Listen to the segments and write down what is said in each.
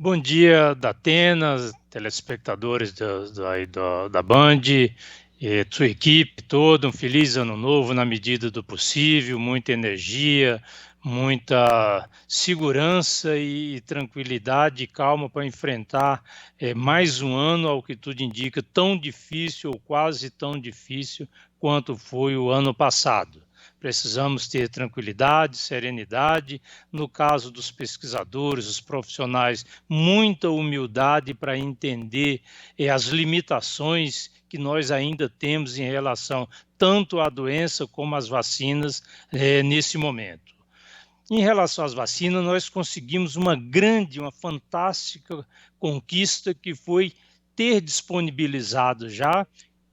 Bom dia, Datena, telespectadores da Band, sua equipe toda, um feliz ano novo na medida do possível, muita energia, muita segurança e tranquilidade e calma para enfrentar mais um ano, ao que tudo indica, tão difícil ou quase tão difícil quanto foi o ano passado. Precisamos ter tranquilidade, serenidade, no caso dos pesquisadores, os profissionais, muita humildade para entender as limitações que nós ainda temos em relação tanto à doença como às vacinas nesse momento. Em relação às vacinas, nós conseguimos uma fantástica conquista que foi ter disponibilizado já,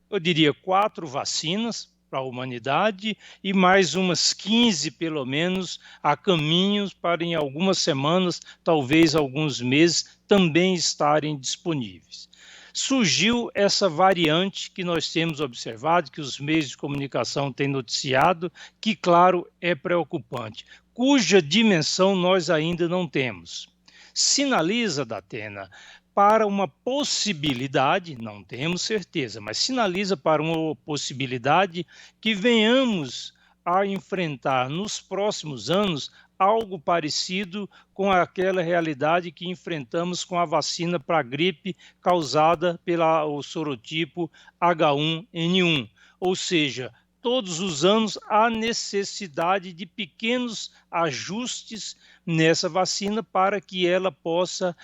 eu diria, 4 vacinas para a humanidade e mais umas 15, pelo menos, a caminhos para em algumas semanas, talvez alguns meses, também estarem disponíveis. Surgiu essa variante que nós temos observado, que os meios de comunicação têm noticiado, que, claro, é preocupante, cuja dimensão nós ainda não temos. Sinaliza, Datena, para uma possibilidade, não temos certeza, mas sinaliza para uma possibilidade que venhamos a enfrentar nos próximos anos algo parecido com aquela realidade que enfrentamos com a vacina para a gripe causada pelo sorotipo H1N1. Ou seja, todos os anos há necessidade de pequenos ajustes nessa vacina para que ela possa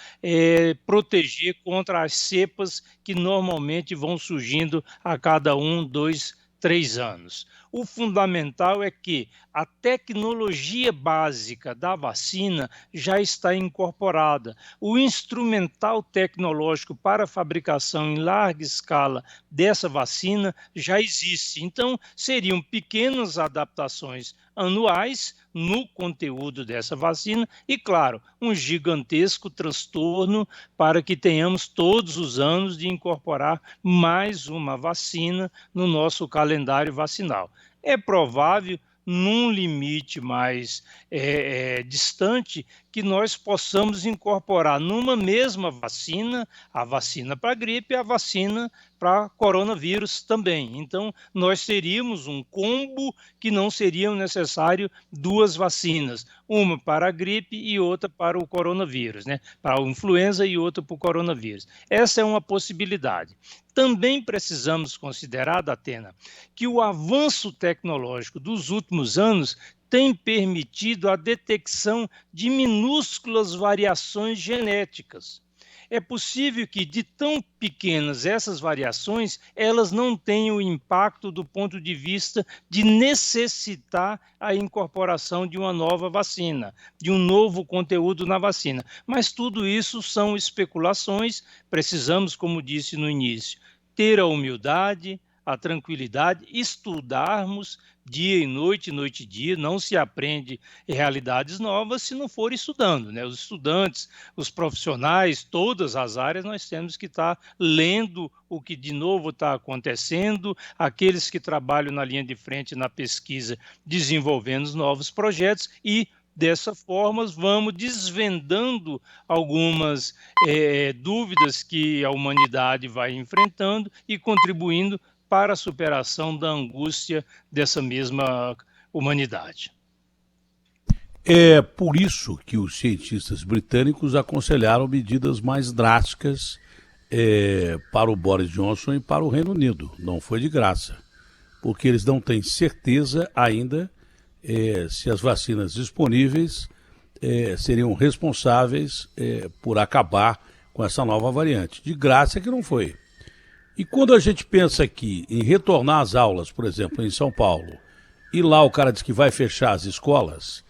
proteger contra as cepas que normalmente vão surgindo a cada 1, 2, 3 anos. O fundamental é que a tecnologia básica da vacina já está incorporada. O instrumental tecnológico para a fabricação em larga escala dessa vacina já existe. Então, seriam pequenas adaptações anuais no conteúdo dessa vacina e, claro, um gigantesco transtorno para que tenhamos todos os anos de incorporar mais uma vacina no nosso calendário vacinal. É provável, num limite mais distante, que nós possamos incorporar numa mesma vacina, a vacina para gripe e a vacina para coronavírus também. Então, nós teríamos um combo que não seria necessário 2 vacinas, uma para a gripe e outra para o coronavírus, né? Para a influenza e outra para o coronavírus. Essa é uma possibilidade. Também precisamos considerar, Datena, que o avanço tecnológico dos últimos anos tem permitido a detecção de minúsculas variações genéticas. É possível que, de tão pequenas essas variações, elas não tenham impacto do ponto de vista de necessitar a incorporação de uma nova vacina, de um novo conteúdo na vacina. Mas tudo isso são especulações, precisamos, como disse no início, ter a humildade, a tranquilidade, estudarmos dia e noite dia, não se aprende realidades novas se não for estudando, né? Os estudantes, os profissionais, todas as áreas, nós temos que estar lendo o que de novo está acontecendo, aqueles que trabalham na linha de frente na pesquisa, desenvolvendo os novos projetos e dessa forma, vamos desvendando algumas dúvidas que a humanidade vai enfrentando e contribuindo para a superação da angústia dessa mesma humanidade. É por isso que os cientistas britânicos aconselharam medidas mais drásticas para o Boris Johnson e para o Reino Unido. Não foi de graça, porque eles não têm certeza ainda se as vacinas disponíveis seriam responsáveis por acabar com essa nova variante. De graça é que não foi. E quando a gente pensa aqui em retornar às aulas, por exemplo, em São Paulo, e lá o cara diz que vai fechar as escolas,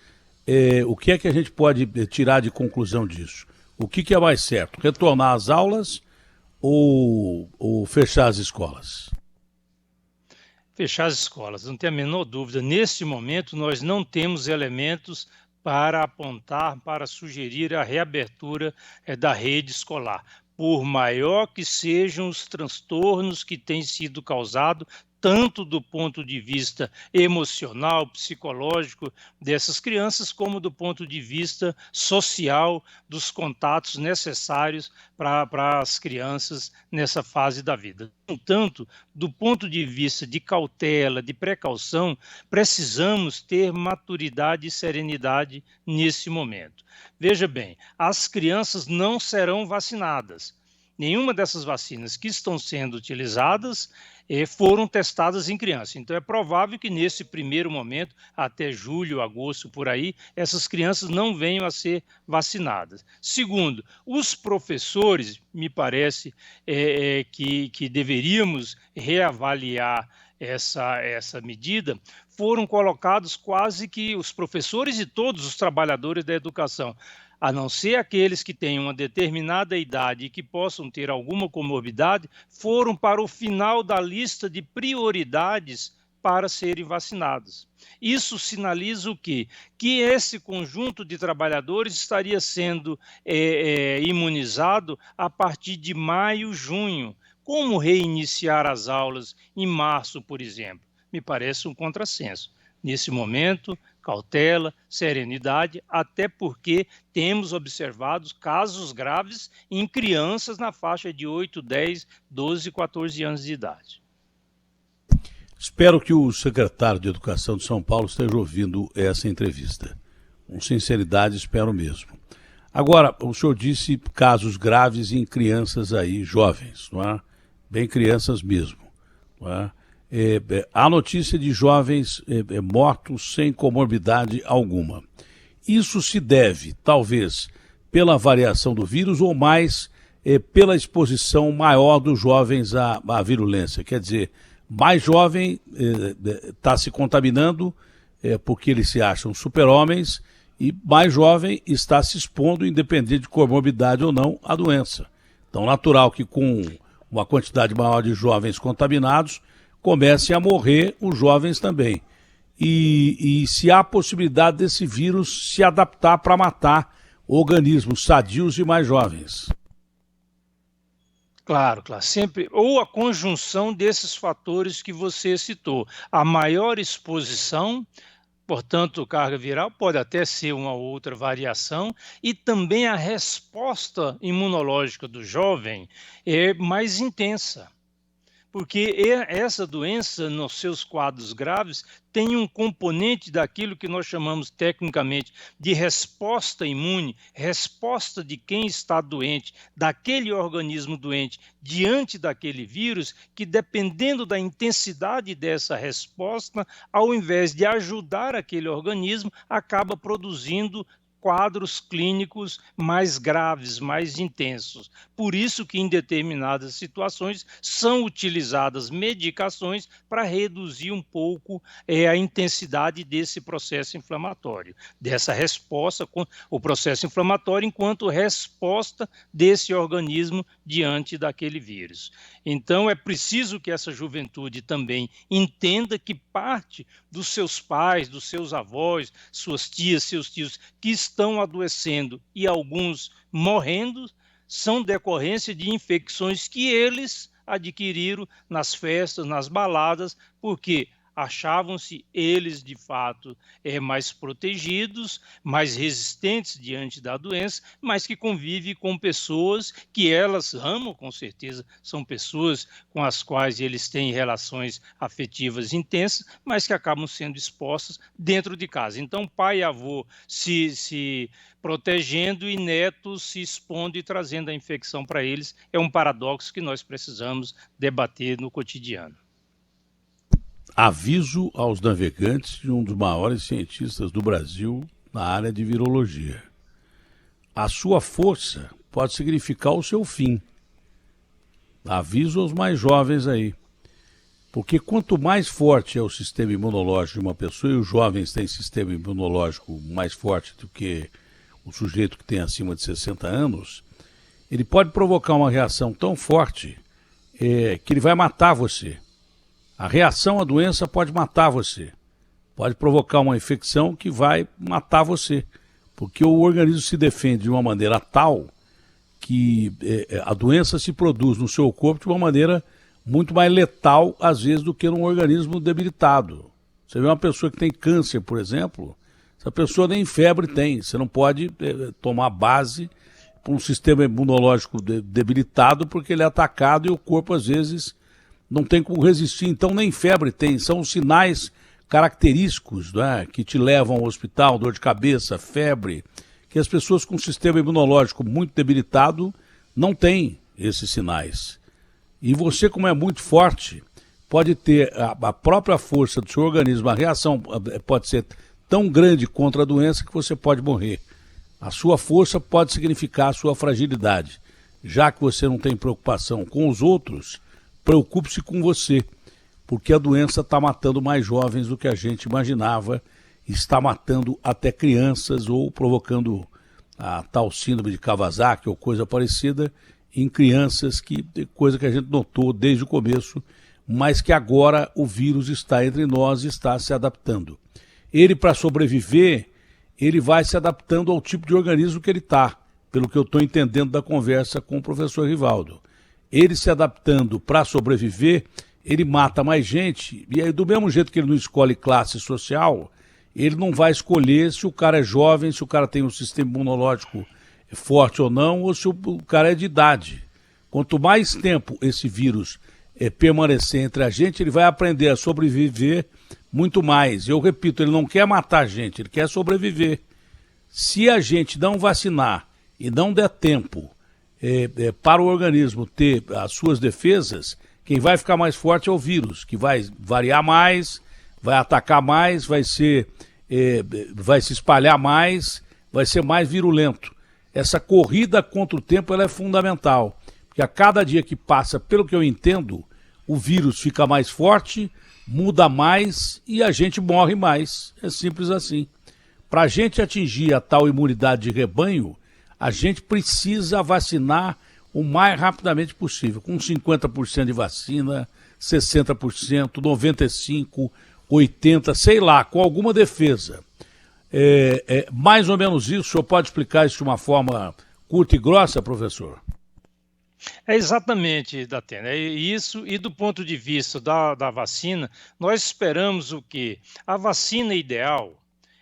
o que é que a gente pode tirar de conclusão disso? O que é mais certo? Retornar às aulas ou fechar as escolas? Fechar as escolas, não tem a menor dúvida. Neste momento, nós não temos elementos para apontar, para sugerir a reabertura da rede escolar. Por maior que sejam os transtornos que têm sido causados, tanto do ponto de vista emocional, psicológico dessas crianças, como do ponto de vista social, dos contatos necessários para as crianças nessa fase da vida. No entanto, do ponto de vista de cautela, de precaução, precisamos ter maturidade e serenidade nesse momento. Veja bem, as crianças não serão vacinadas. Nenhuma dessas vacinas que estão sendo utilizadas foram testadas em crianças. Então, é provável que nesse primeiro momento, até julho, agosto, por aí, essas crianças não venham a ser vacinadas. Segundo, os professores, me parece que deveríamos reavaliar essa medida, foram colocados quase que os professores e todos os trabalhadores da educação, a não ser aqueles que tenham uma determinada idade e que possam ter alguma comorbidade, foram para o final da lista de prioridades para serem vacinados. Isso sinaliza o quê? Que esse conjunto de trabalhadores estaria sendo imunizado a partir de maio, junho. Como reiniciar as aulas em março, por exemplo? Me parece um contrassenso. Nesse momento, cautela, serenidade, até porque temos observado casos graves em crianças na faixa de 8, 10, 12, 14 anos de idade. Espero que o secretário de Educação de São Paulo esteja ouvindo essa entrevista. Com sinceridade, espero mesmo. Agora, o senhor disse casos graves em crianças aí, jovens, não é? Bem crianças mesmo, não é? Há notícia de jovens mortos sem comorbidade alguma. Isso se deve, talvez, pela variação do vírus ou mais pela exposição maior dos jovens à virulência. Quer dizer, mais jovem está se contaminando porque eles se acham super-homens e mais jovem está se expondo, independente de comorbidade ou não, à doença. Então, natural que com uma quantidade maior de jovens contaminados, comecem a morrer os jovens também. E se há possibilidade desse vírus se adaptar para matar organismos sadios e mais jovens. Claro, sempre. Ou a conjunção desses fatores que você citou. A maior exposição, portanto, carga viral, pode até ser uma outra variação, e também a resposta imunológica do jovem é mais intensa. Porque essa doença, nos seus quadros graves, tem um componente daquilo que nós chamamos tecnicamente de resposta imune, resposta de quem está doente, daquele organismo doente, diante daquele vírus, que dependendo da intensidade dessa resposta, ao invés de ajudar aquele organismo, acaba produzindo quadros clínicos mais graves, mais intensos. Por isso que em determinadas situações são utilizadas medicações para reduzir um pouco a intensidade desse processo inflamatório, dessa resposta, o processo inflamatório enquanto resposta desse organismo diante daquele vírus. Então é preciso que essa juventude também entenda que parte dos seus pais, dos seus avós, suas tias, seus tios, que estão adoecendo e alguns morrendo, são decorrência de infecções que eles adquiriram nas festas, nas baladas, porque achavam-se eles, de fato, mais protegidos, mais resistentes diante da doença, mas que convivem com pessoas que elas amam, com certeza, são pessoas com as quais eles têm relações afetivas intensas, mas que acabam sendo expostas dentro de casa. Então, pai e avô se protegendo e netos se expondo e trazendo a infecção para eles, é um paradoxo que nós precisamos debater no cotidiano. Aviso aos navegantes de um dos maiores cientistas do Brasil na área de virologia. A sua força pode significar o seu fim. Aviso aos mais jovens aí. Porque quanto mais forte é o sistema imunológico de uma pessoa, e os jovens têm sistema imunológico mais forte do que o sujeito que tem acima de 60 anos, ele pode provocar uma reação tão forte que ele vai matar você. A reação à doença pode matar você. Pode provocar uma infecção que vai matar você. Porque o organismo se defende de uma maneira tal que a doença se produz no seu corpo de uma maneira muito mais letal, às vezes, do que num organismo debilitado. Você vê uma pessoa que tem câncer, por exemplo, essa pessoa nem febre tem. Você não pode tomar base para um sistema imunológico debilitado, porque ele é atacado e o corpo, às vezes, não tem como resistir. Então, nem febre tem. São os sinais característicos, né, que te levam ao hospital, dor de cabeça, febre, que as pessoas com sistema imunológico muito debilitado não têm esses sinais. E você, como é muito forte, pode ter a própria força do seu organismo, a reação pode ser tão grande contra a doença que você pode morrer. A sua força pode significar a sua fragilidade. Já que você não tem preocupação com os outros, preocupe-se com você, porque a doença está matando mais jovens do que a gente imaginava, está matando até crianças ou provocando a tal síndrome de Kawasaki ou coisa parecida em crianças, coisa que a gente notou desde o começo, mas que agora o vírus está entre nós e está se adaptando. Ele, para sobreviver, ele vai se adaptando ao tipo de organismo que ele está, pelo que eu estou entendendo da conversa com o professor Rivaldo. Ele se adaptando para sobreviver, ele mata mais gente, e aí do mesmo jeito que ele não escolhe classe social, ele não vai escolher se o cara é jovem, se o cara tem um sistema imunológico forte ou não, ou se o cara é de idade. Quanto mais tempo esse vírus permanecer entre a gente, ele vai aprender a sobreviver muito mais. Eu repito, ele não quer matar a gente, ele quer sobreviver. Se a gente não vacinar e não der tempo para o organismo ter as suas defesas, quem vai ficar mais forte é o vírus, que vai variar mais, vai atacar mais, vai se espalhar mais, vai ser mais virulento. Essa corrida contra o tempo ela é fundamental, porque a cada dia que passa, pelo que eu entendo, o vírus fica mais forte, muda mais e a gente morre mais. É simples assim. Para a gente atingir a tal imunidade de rebanho, a gente precisa vacinar o mais rapidamente possível, com 50% de vacina, 60%, 95%, 80%, sei lá, com alguma defesa. Mais ou menos isso, o senhor pode explicar isso de uma forma curta e grossa, professor? É exatamente, Datena, é isso, e do ponto de vista da vacina, nós esperamos o quê? A vacina ideal,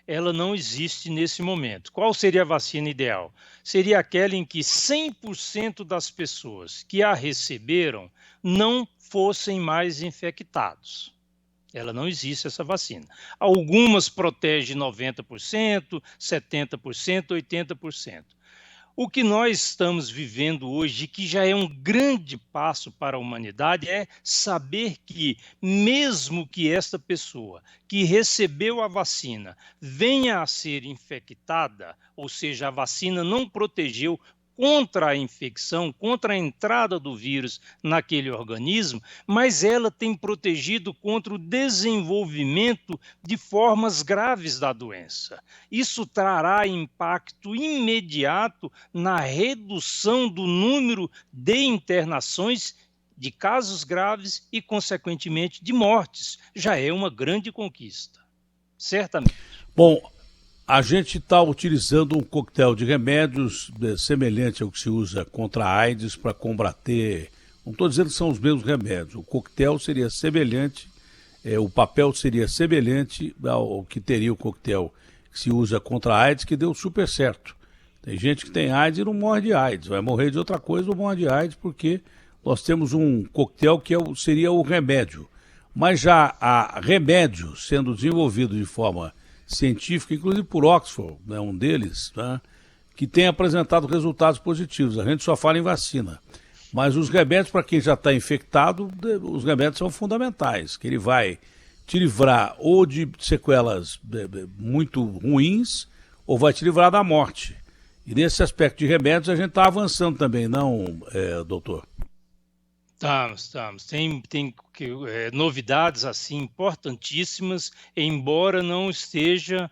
ela não existe nesse momento. Qual seria a vacina ideal? Seria aquela em que 100% das pessoas que a receberam não fossem mais infectados. Ela não existe, essa vacina. Algumas protegem 90%, 70%, 80%. O que nós estamos vivendo hoje, que já é um grande passo para a humanidade, é saber que, mesmo que esta pessoa que recebeu a vacina venha a ser infectada, ou seja, a vacina não protegeu contra a infecção, contra a entrada do vírus naquele organismo, mas ela tem protegido contra o desenvolvimento de formas graves da doença. Isso trará impacto imediato na redução do número de internações de casos graves e, consequentemente, de mortes. Já é uma grande conquista, certamente. Bom, a gente está utilizando um coquetel de remédios semelhante ao que se usa contra a AIDS para combater. Não estou dizendo que são os mesmos remédios. O coquetel seria semelhante, o papel seria semelhante ao que teria o coquetel que se usa contra a AIDS, que deu super certo. Tem gente que tem AIDS e não morre de AIDS. Vai morrer de outra coisa ou morre de AIDS, porque nós temos um coquetel que seria o remédio. Mas já há remédio sendo desenvolvido de forma científica, inclusive por Oxford, né, um deles, né, que tem apresentado resultados positivos. A gente só fala em vacina. Mas os remédios, para quem já está infectado, os remédios são fundamentais, que ele vai te livrar ou de sequelas muito ruins, ou vai te livrar da morte. E nesse aspecto de remédios a gente está avançando também, não, doutor? Estamos. Tem novidades assim importantíssimas, embora não esteja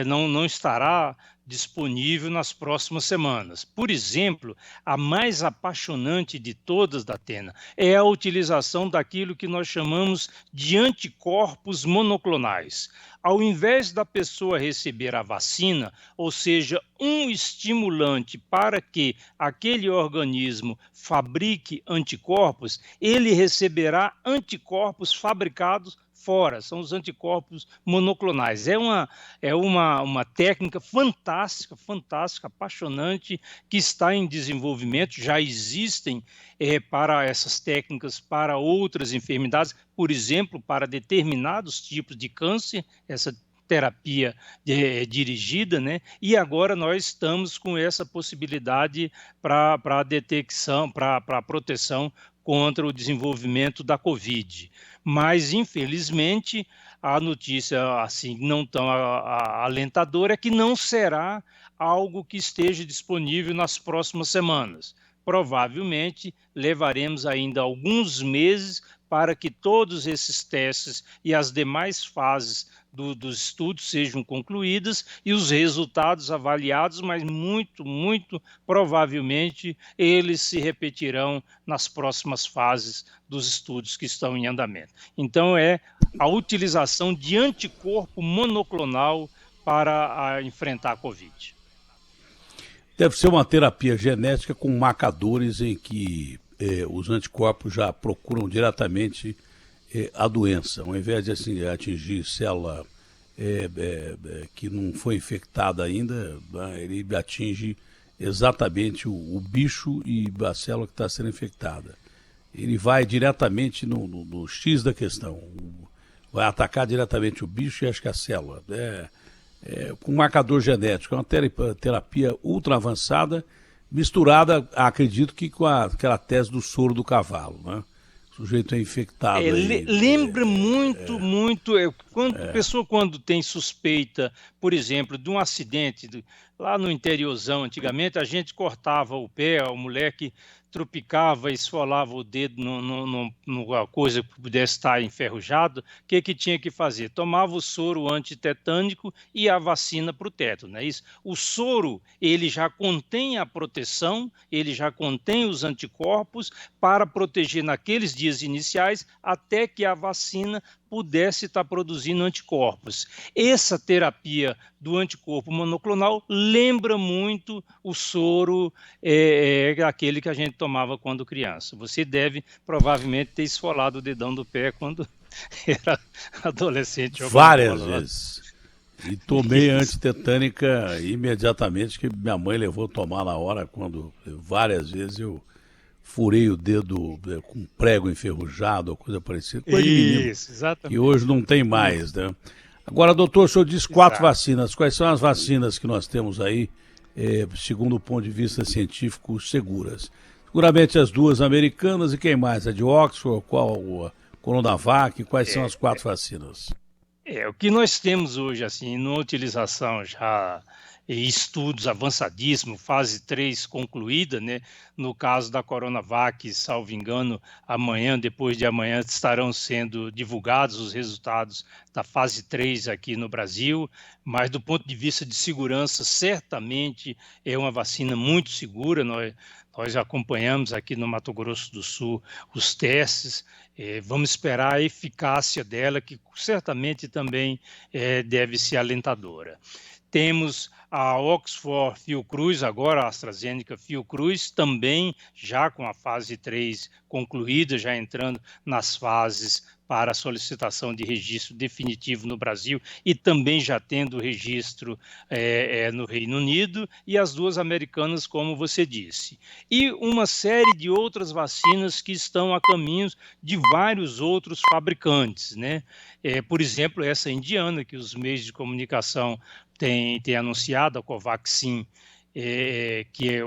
não estará disponível nas próximas semanas. Por exemplo, a mais apaixonante de todas, Datena, é a utilização daquilo que nós chamamos de anticorpos monoclonais. Ao invés da pessoa receber a vacina, ou seja, um estimulante para que aquele organismo fabrique anticorpos, ele receberá anticorpos fabricados fora, são os anticorpos monoclonais. É uma técnica fantástica, apaixonante, que está em desenvolvimento. Já existem para essas técnicas para outras enfermidades, por exemplo, para determinados tipos de câncer, essa terapia dirigida, né? E agora nós estamos com essa possibilidade para detecção, para proteção contra o desenvolvimento da Covid. Mas, infelizmente, a notícia assim não tão alentadora é que não será algo que esteja disponível nas próximas semanas. Provavelmente levaremos ainda alguns meses para que todos esses testes e as demais fases dos estudos sejam concluídas e os resultados avaliados, mas muito provavelmente eles se repetirão nas próximas fases dos estudos que estão em andamento. Então, é a utilização de anticorpo monoclonal para enfrentar a Covid. Deve ser uma terapia genética com marcadores em que os anticorpos já procuram diretamente a doença, ao invés de assim, atingir célula que não foi infectada ainda, ele atinge exatamente o bicho e a célula que está sendo infectada. Ele vai diretamente no X da questão, vai atacar diretamente o bicho e acho que a célula. Com marcador genético, é uma terapia ultra avançada, misturada, acredito que com aquela tese do soro do cavalo, né? O sujeito é infectado. Lembra muito, a pessoa quando tem suspeita, por exemplo, de um acidente, lá no interiorzão, antigamente, a gente cortava o pé, o moleque tropicava, esfolava o dedo numa coisa que pudesse estar enferrujado, o que tinha que fazer? Tomava o soro antitetânico e a vacina para o tétano, não é isso? O soro, ele já contém a proteção, ele já contém os anticorpos para proteger naqueles dias iniciais até que a vacina pudesse estar produzindo anticorpos. Essa terapia do anticorpo monoclonal lembra muito o soro, aquele que a gente tomava quando criança. Você deve provavelmente ter esfolado o dedão do pé quando era adolescente. Várias vezes. E tomei antitetânica imediatamente, que minha mãe levou a tomar na hora, quando várias vezes eu furei o dedo com prego enferrujado ou coisa parecida. Coisa de menino, exatamente. E hoje não tem mais, né? Agora, doutor, o senhor diz 4 vacinas. Quais são as vacinas que nós temos aí, segundo o ponto de vista científico, seguras? Seguramente as 2 americanas e quem mais? A de Oxford, qual a Coronavac? Quais são as 4 vacinas? O que nós temos hoje, assim, na utilização já estudos avançadíssimos, fase 3 concluída, né? No caso da Coronavac, salvo engano, amanhã, depois de amanhã, estarão sendo divulgados os resultados da fase 3 aqui no Brasil, mas do ponto de vista de segurança, certamente é uma vacina muito segura. Nós acompanhamos aqui no Mato Grosso do Sul os testes, vamos esperar a eficácia dela, que certamente também deve ser alentadora. Temos a Oxford Fiocruz, agora a AstraZeneca Fiocruz, também já com a fase 3 concluída, já entrando nas fases para a solicitação de registro definitivo no Brasil e também já tendo registro no Reino Unido, e as 2 americanas, como você disse. E uma série de outras vacinas que estão a caminhos de vários outros fabricantes, né? Por exemplo, essa indiana, que os meios de comunicação tem anunciado, a Covaxin, que é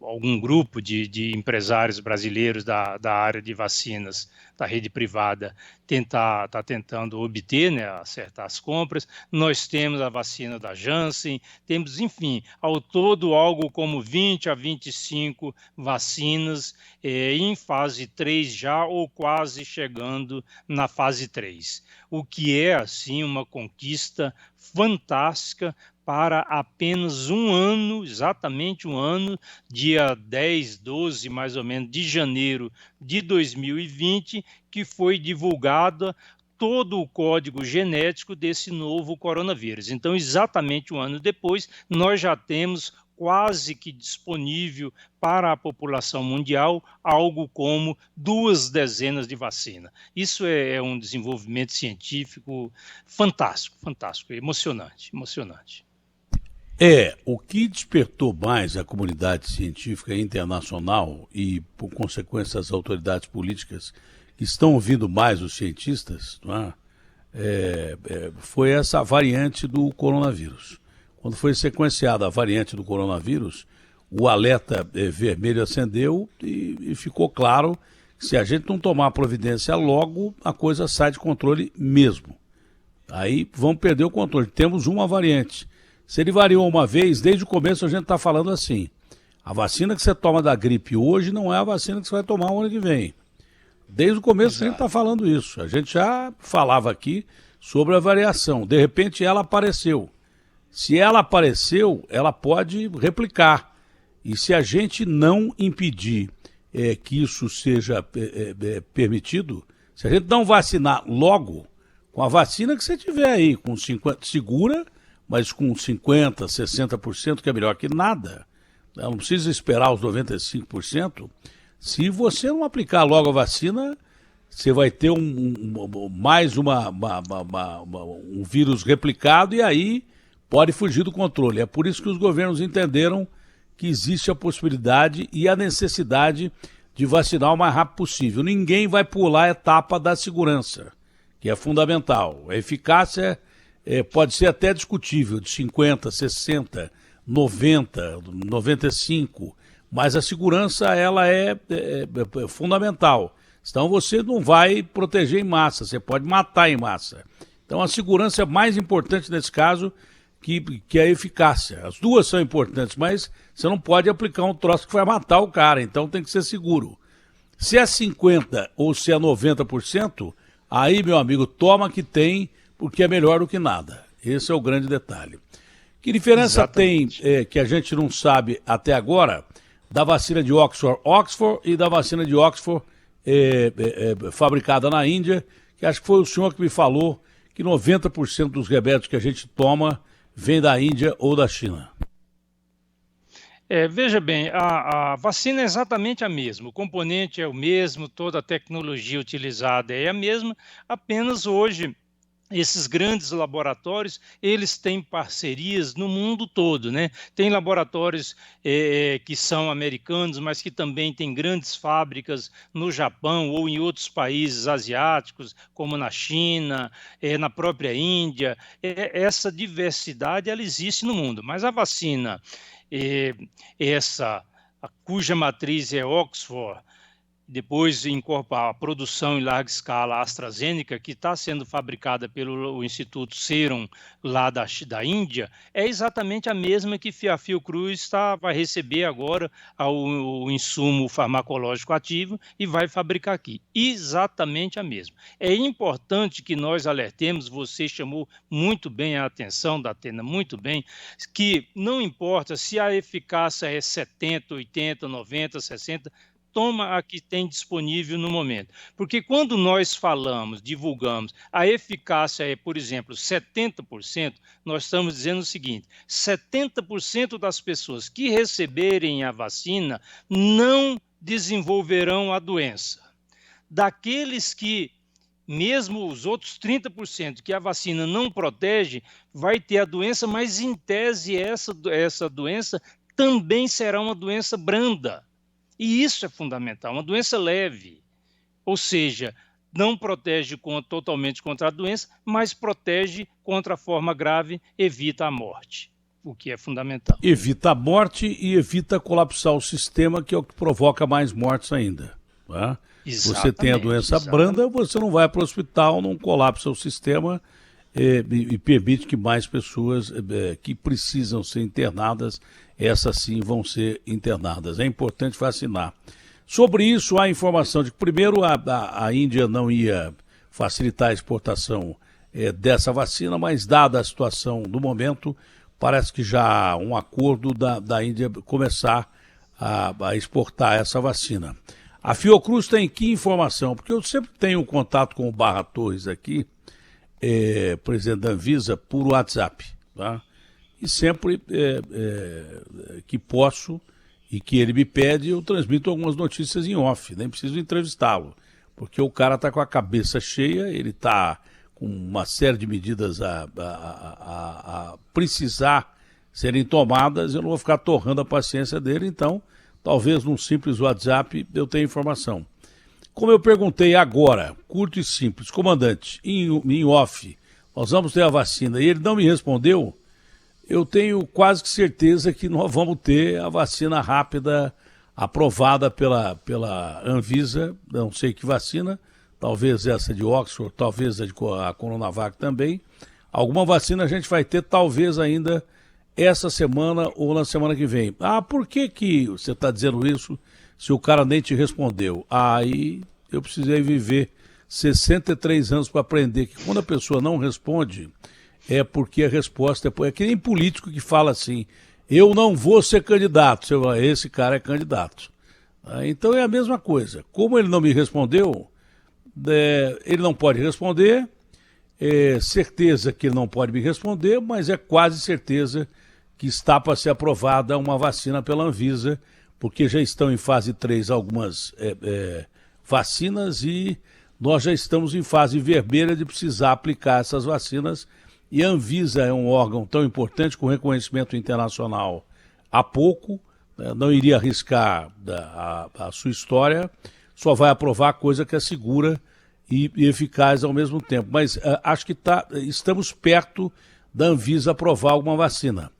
algum grupo de empresários brasileiros da área de vacinas, da rede privada, está tentando obter, né, acertar as compras. Nós temos a vacina da Janssen, temos, enfim, ao todo algo como 20 a 25 vacinas em fase 3 já, ou quase chegando na fase 3, o que é, assim, uma conquista fantástica para apenas um ano, exatamente um ano, dia 10, 12, mais ou menos, de janeiro de 2020, que foi divulgado todo o código genético desse novo coronavírus. Então, exatamente um ano depois, nós já temos quase que disponível para a população mundial algo como 2 dezenas de vacina. Isso é um desenvolvimento científico fantástico, fantástico, emocionante, emocionante. O que despertou mais a comunidade científica internacional e, por consequência, as autoridades políticas que estão ouvindo mais os cientistas, não é? Foi essa variante do coronavírus. Quando foi sequenciada a variante do coronavírus, o alerta vermelho acendeu e ficou claro que se a gente não tomar providência logo, a coisa sai de controle mesmo. Aí vamos perder o controle. Temos uma variante. Se ele variou uma vez, desde o começo a gente está falando assim: a vacina que você toma da gripe hoje não é a vacina que você vai tomar o ano que vem. Desde o começo a gente está falando isso. A gente já falava aqui sobre a variação. De repente ela apareceu. Se ela apareceu, ela pode replicar. E se a gente não impedir que isso seja permitido, se a gente não vacinar logo, com a vacina que você tiver aí, com 50, segura, mas com 50%, 60%, que é melhor que nada, não precisa esperar os 95%. Se você não aplicar logo a vacina, você vai ter mais um vírus replicado e aí pode fugir do controle. É por isso que os governos entenderam que existe a possibilidade e a necessidade de vacinar o mais rápido possível. Ninguém vai pular a etapa da segurança, que é fundamental. A eficácia pode ser até discutível, de 50, 60, 90, 95, mas a segurança ela é fundamental. Então você não vai proteger em massa, você pode matar em massa. Então a segurança é mais importante nesse caso que a eficácia. As duas são importantes, mas você não pode aplicar um troço que vai matar o cara, então tem que ser seguro. Se é 50% ou se é 90%, aí, meu amigo, toma que tem, porque é melhor do que nada. Esse é o grande detalhe. Que diferença Exatamente. Tem, que a gente não sabe até agora, da vacina de Oxford e da vacina de Oxford fabricada na Índia, que acho que foi o senhor que me falou que 90% dos remédios que a gente toma vem da Índia ou da China. Veja bem, a vacina é exatamente a mesma, o componente é o mesmo, toda a tecnologia utilizada é a mesma, apenas hoje esses grandes laboratórios, eles têm parcerias no mundo todo, né? Tem laboratórios que são americanos, mas que também têm grandes fábricas no Japão ou em outros países asiáticos, como na China, na própria Índia. Essa diversidade, ela existe no mundo, mas a vacina, cuja matriz é Oxford, depois incorporar a produção em larga escala AstraZeneca, que está sendo fabricada pelo Instituto Serum lá da Índia, é exatamente a mesma que a Fiocruz vai receber agora o insumo farmacológico ativo e vai fabricar aqui. Exatamente a mesma. É importante que nós alertemos, você chamou muito bem a atenção, Datena, muito bem, que não importa se a eficácia é 70, 80, 90, 60%, toma a que tem disponível no momento. Porque quando nós falamos, divulgamos, a eficácia é, por exemplo, 70%, nós estamos dizendo o seguinte: 70% das pessoas que receberem a vacina não desenvolverão a doença. Daqueles que, mesmo os outros 30% que a vacina não protege, vai ter a doença, mas em tese essa doença também será uma doença branda. E isso é fundamental, uma doença leve, ou seja, não protege totalmente contra a doença, mas protege contra a forma grave, evita a morte. o que é fundamental. Evita a morte e evita colapsar o sistema, que é o que provoca mais mortes ainda. Tá? Se você tem a doença branda, você não vai para o hospital, não colapsa o sistema e permite que mais pessoas que precisam ser internadas, essas sim vão ser internadas. É importante vacinar. Sobre isso, há informação de que, primeiro, a Índia não ia facilitar a exportação dessa vacina, mas, dada a situação do momento, parece que já há um acordo da Índia começar a exportar essa vacina. A Fiocruz tem que informação? Porque eu sempre tenho contato com o Barra Torres aqui, presidente da Anvisa, por WhatsApp. Tá? E sempre que posso e que ele me pede, eu transmito algumas notícias em off, nem preciso entrevistá-lo, porque o cara está com a cabeça cheia, ele está com uma série de medidas a precisar serem tomadas, eu não vou ficar torrando a paciência dele, então talvez num simples WhatsApp eu tenha informação. Como eu perguntei agora, curto e simples, comandante, em off, nós vamos ter a vacina, e ele não me respondeu, eu tenho quase que certeza que nós vamos ter a vacina rápida aprovada pela Anvisa, não sei que vacina, talvez essa de Oxford, talvez a Coronavac também. Alguma vacina a gente vai ter talvez ainda essa semana ou na semana que vem. Por que você está dizendo isso se o cara nem te respondeu? Aí eu precisei viver 63 anos para aprender que quando a pessoa não responde, é porque a resposta é que nem político que fala assim, eu não vou ser candidato. Você fala, esse cara é candidato. Então é a mesma coisa. Como ele não me respondeu, ele não pode responder, certeza que ele não pode me responder, mas é quase certeza que está para ser aprovada uma vacina pela Anvisa, porque já estão em fase 3 algumas vacinas e nós já estamos em fase vermelha de precisar aplicar essas vacinas. E a Anvisa é um órgão tão importante, com reconhecimento internacional há pouco, não iria arriscar a sua história, só vai aprovar coisa que é segura e eficaz ao mesmo tempo. Mas acho que estamos perto da Anvisa aprovar alguma vacina.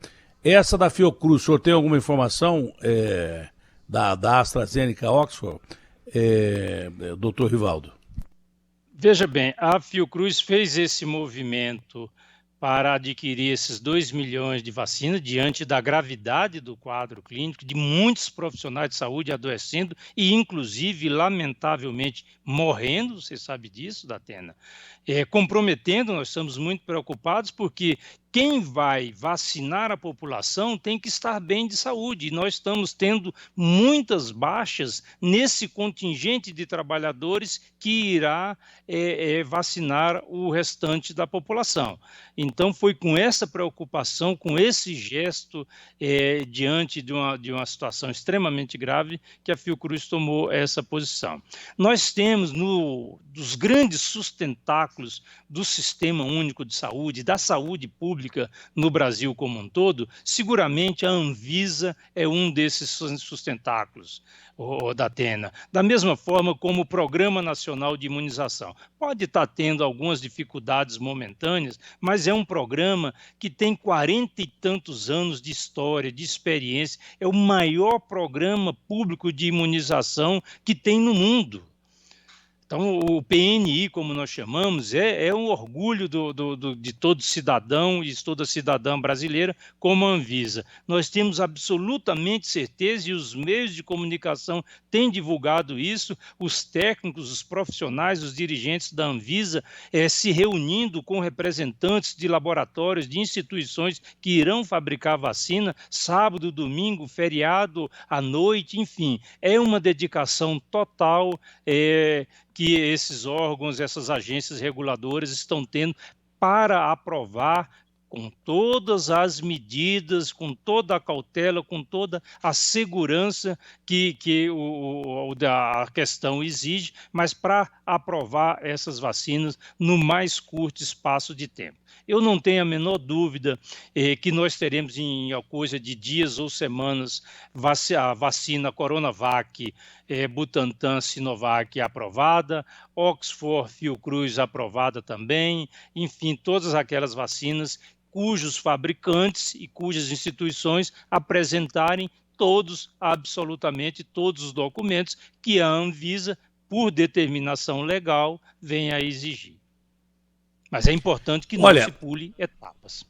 Essa da Fiocruz, o senhor tem alguma informação da AstraZeneca Oxford, doutor Rivaldo? Veja bem, a Fiocruz fez esse movimento para adquirir esses 2 milhões de vacinas diante da gravidade do quadro clínico, de muitos profissionais de saúde adoecendo e, inclusive, lamentavelmente, morrendo, você sabe disso, Datena, comprometendo, nós estamos muito preocupados porque quem vai vacinar a população tem que estar bem de saúde. E nós estamos tendo muitas baixas nesse contingente de trabalhadores que irá vacinar o restante da população. Então, foi com essa preocupação, com esse gesto, diante de uma situação extremamente grave, que a Fiocruz tomou essa posição. Nós temos, dos grandes sustentáculos do Sistema Único de Saúde, da saúde pública, no Brasil como um todo, seguramente a Anvisa é um desses sustentáculos, Datena. Da mesma forma como o Programa Nacional de Imunização. Pode estar tendo algumas dificuldades momentâneas, mas é um programa que tem 40 e tantos anos de história, de experiência, é o maior programa público de imunização que tem no mundo. Então, o PNI, como nós chamamos, é um orgulho de todo cidadão e de toda cidadã brasileira, como a Anvisa. Nós temos absolutamente certeza, e os meios de comunicação têm divulgado isso, os técnicos, os profissionais, os dirigentes da Anvisa se reunindo com representantes de laboratórios, de instituições que irão fabricar vacina, sábado, domingo, feriado, à noite, enfim. É uma dedicação total que esses órgãos, essas agências reguladoras estão tendo para aprovar com todas as medidas, com toda a cautela, com toda a segurança que a questão exige, mas para aprovar essas vacinas no mais curto espaço de tempo. Eu não tenho a menor dúvida que nós teremos em coisa de dias ou semanas a vacina Coronavac, Butantan, Sinovac aprovada, Oxford, Fiocruz aprovada também, enfim, todas aquelas vacinas cujos fabricantes e cujas instituições apresentarem absolutamente todos os documentos que a Anvisa, por determinação legal, venha a exigir. Mas é importante que não se pule etapas.